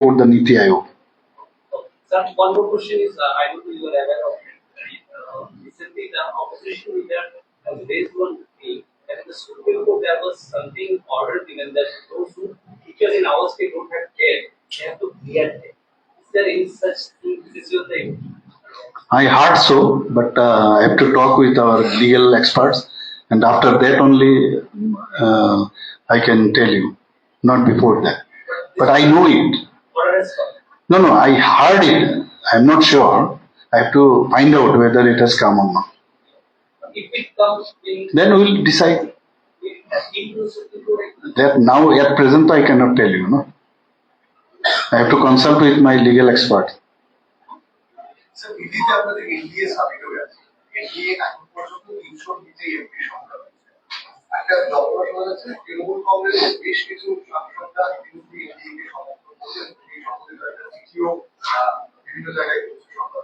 for the Niti Aayog. Sir, one more question is, I know you are aware of recently the opposition leader has raised one thing that in the Supreme Court there was something order given that those who teachers in our state don't have care, they have to clear them. Is there any such thing? This is your thing? I heard so, but I have to talk with our legal experts, and after that only I can tell you, not before that. But I know it. Order has come. No, I heard it. I'm not sure. I have to find out whether it has come or not. If it comes, Then we'll decide. it That now at present I cannot tell you. No, I have to consult with my legal experts. Sir দিল্লিতে আপনাদের NDA summit হয়ে আছে, NDA এখন পর্যন্ত 300 নিচে MP সংখ্যা রয়েছে। একটা জল্পনা শোনা যাচ্ছে তৃণমূল কংগ্রেসের বেশ কিছু সাংসদরা ইতিমধ্যে এনডিএ কে সমর্থন করছেন, এই সম্বন্ধে একটা চিঠিও বিভিন্ন জায়গায় করছে সরকার।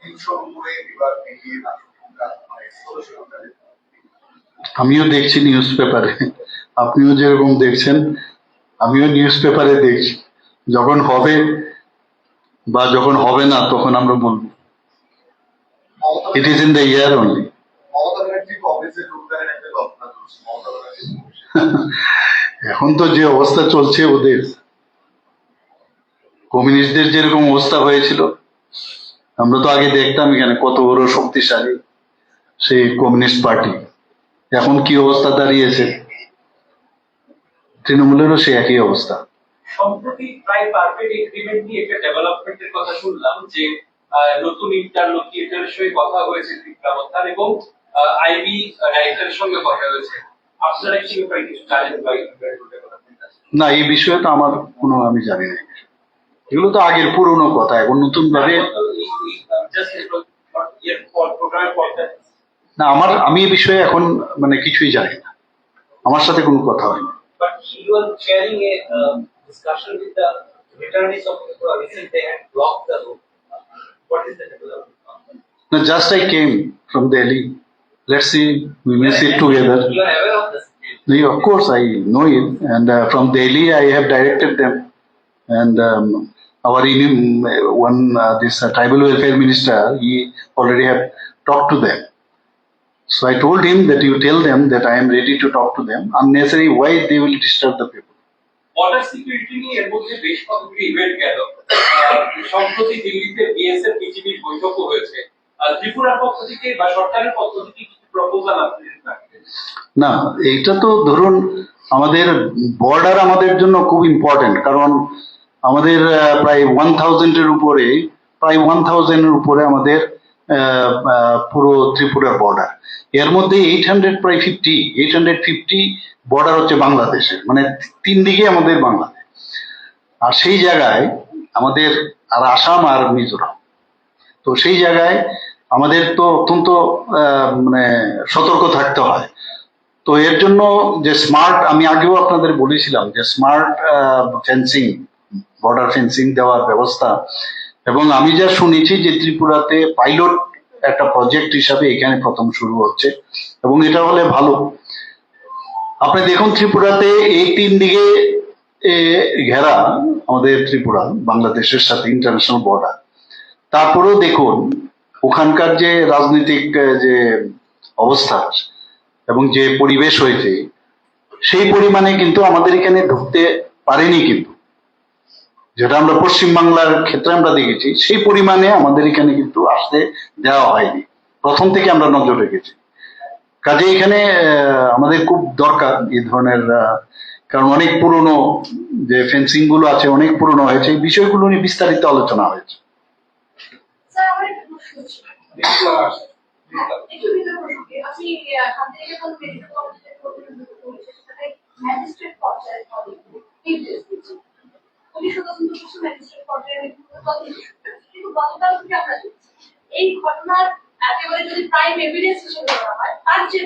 300 উপরে এবার এনডিএ সংখ্যা মানে সদস্য সংখ্যা। আমিও দেখছি নিউজ পেপারে, আপনিও যেরকম দেখছেন আমিও নিউজ পেপারে দেখছি। যখন হবে বা যখন হবে না তখন আমরা বলবো। It is in the year only. এখন তো যে অবস্থা চলছে ওদের, কমিউনিস্টদের যেরকম অবস্থা হয়েছিল, আমরা তো আগে দেখতাম এখানে কত বড় শক্তিশালী সেই কমিউনিস্ট পার্টি, এখন কি অবস্থা দাঁড়িয়েছে, তৃণমূলেরও সে একই অবস্থা। সম্প্রতি প্রায় পারফেক্ট এগ্রিমেন্ট নিয়ে একটা ডেভেলপমেন্টের কথা শুনলাম যে নতুন ইন্টারলোকিয়েটরের সঙ্গে কথা হয়েছে ত্রিপুরাবস্থান এবং আইবি ডাইরেক্টরের সঙ্গে কথা হয়েছে। আপনারা কি ব্যাপারে কিছু জানেন বা না, এই বিষয়ে তো আমার কোনো আমি জানি না। এগুলো তো আগের পুরনো কথা, এখন নতুন ভাবে না। আমি এই বিষয়ে এখন মানে কিছুই জানি না, আমার সাথে কোনো কথা হয়নি। But you are sharing a discussion with the returnees of Tripura. Recently, they had blocked the road. What is the development? No, just I came from Delhi. Let's see, we may sit together. You are aware of this? Of course, I know it, and from Delhi I have directed them, and our this tribal welfare minister, he already have talked to them. So I told him that you tell them that I am ready to talk to them. Unnecessary, why they will disturb the people. Border security নিয়ে এর মধ্যে বেশ কয়েকটি event গেল। সম্প্রতি দিল্লিতে BSF বিজিবির বৈঠকও হয়েছে। ত্রিপুরার পক্ষ থেকে বা সরকারের পক্ষ থেকে কিছু প্রপোজাল আছে? না, এইটা তো ধরুন আমাদের বর্ডার আমাদের জন্য খুব ইম্পর্টেন্ট, কারণ আমাদের প্রায় 1000 এর উপরে, প্রায় 1000 এর উপরে আমাদের পুরো ত্রিপুরার বর্ডার। এর মধ্যে 850 বর্ডার হচ্ছে বাংলাদেশের, মানে 3 দিকে আমাদের বাংলাদেশ। আর সেই জায়গায় আমাদের আর আসাম আর মিজোরাম, তো সেই জায়গায় আমাদের তো অত্যন্ত মানে সতর্ক থাকতে হয়। তো এর জন্য যে স্মার্ট, আমি আগেও আপনাদের বলেছিলাম যে স্মার্ট ফেন্সিং, বর্ডার ফেন্সিং দেওয়ার ব্যবস্থা, এবং আমি যা শুনেছি যে ত্রিপুরাতে পাইলট একটা প্রজেক্ট হিসাবে এখানে প্রথম শুরু হচ্ছে, এবং এটা হলে ভালো। আপনি দেখুন ত্রিপুরাতে এই 3 দিকে ঘেরা আমাদের ত্রিপুরা বাংলাদেশের সাথে ইন্টারন্যাশনাল বর্ডার, তারপরেও দেখুন ওখানকার যে রাজনৈতিক যে অবস্থা এবং যে পরিবেশ হয়েছে, সেই পরিমাণে কিন্তু আমাদের এখানে ঢুকতে পারেনি, কিন্তু যেটা আমরা পশ্চিমবাংলার ক্ষেত্রে আমরা দেখেছি সেই পরিমাণে আমাদের এখানে কিন্তু আসতে দেওয়া হয়নি, প্রথম থেকে আমরা নজর রেখেছি। কাজে এখানে আমাদের খুব দরকার এই ধরনের, কারণ অনেক পুরনো যে ফেন্সিং গুলো আছে অনেক পুরনো হয়েছে, এই বিষয়গুলো নিয়ে বিস্তারিত আলোচনা হয়েছে। এই ঘটনার একেবারে যদি প্রাইম এভিডেন্স হিসেবে ধরা হয়, তার যে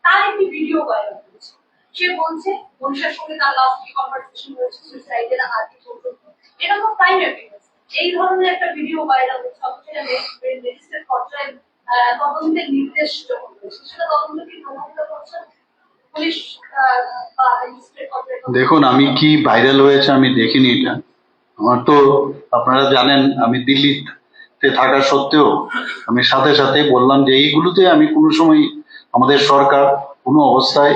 তার একটি ভিডিও ভাইরাল হয়েছে। সে বলছে মনীষার সঙ্গে তার লাস্ট কনভারসেশন হয়েছে সুইসাইডের আগে পর্যন্ত, এরকম প্রাইম এভিডেন্স। এই ধরনের একটা ভিডিও ভাইরাল হচ্ছে, অথচ ম্যাজিস্ট্রেট পর্যায়ে তদন্তের নির্দেশ যখন হয়েছে, সেটা তদন্ত কি প্রভাবিত করছে পুলিশ বা ম্যাজিস্ট্রেট পর্যায়ে? দেখুন, আমি কি ভাইরাল হয়েছে আমি দেখিনি এটা, আমার তো আপনারা জানেন আমি দিল্লিতে থাকা সত্ত্বেও আমি সাথে সাথে বললাম যে এইগুলোতে আমি কোনো সময় আমাদের সরকার কোনো অবস্থায়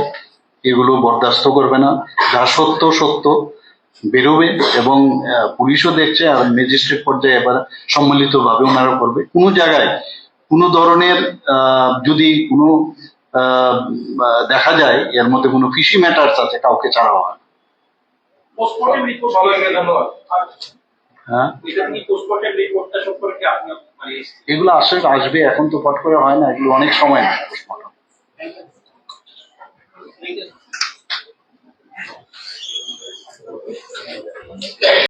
এগুলো বরদাস্ত করবে না। যা সত্য সত্য বেরোবে এবং পুলিশও দেখছে আর ম্যাজিস্ট্রেট পর্যায়ে এবার সম্মিলিতভাবে ওনারা করবে। কোনো জায়গায় কোনো ধরনের যদি কোনো দেখা যায় এর মধ্যে কোনো ফিশি ম্যাটার্স আছে কাউকে ছাড়া হয় না। পোস্টমর্টেম রিপোর্ট ধন্যবাদ। হ্যাঁ, এটা কি পোস্টমর্টেম রিপোর্টটা সম্পর্কে আপনি মানে এগুলো আসবে এখন তো পট করে হয় না, এগুলো অনেক সময় নেয় postmortem। Thank you.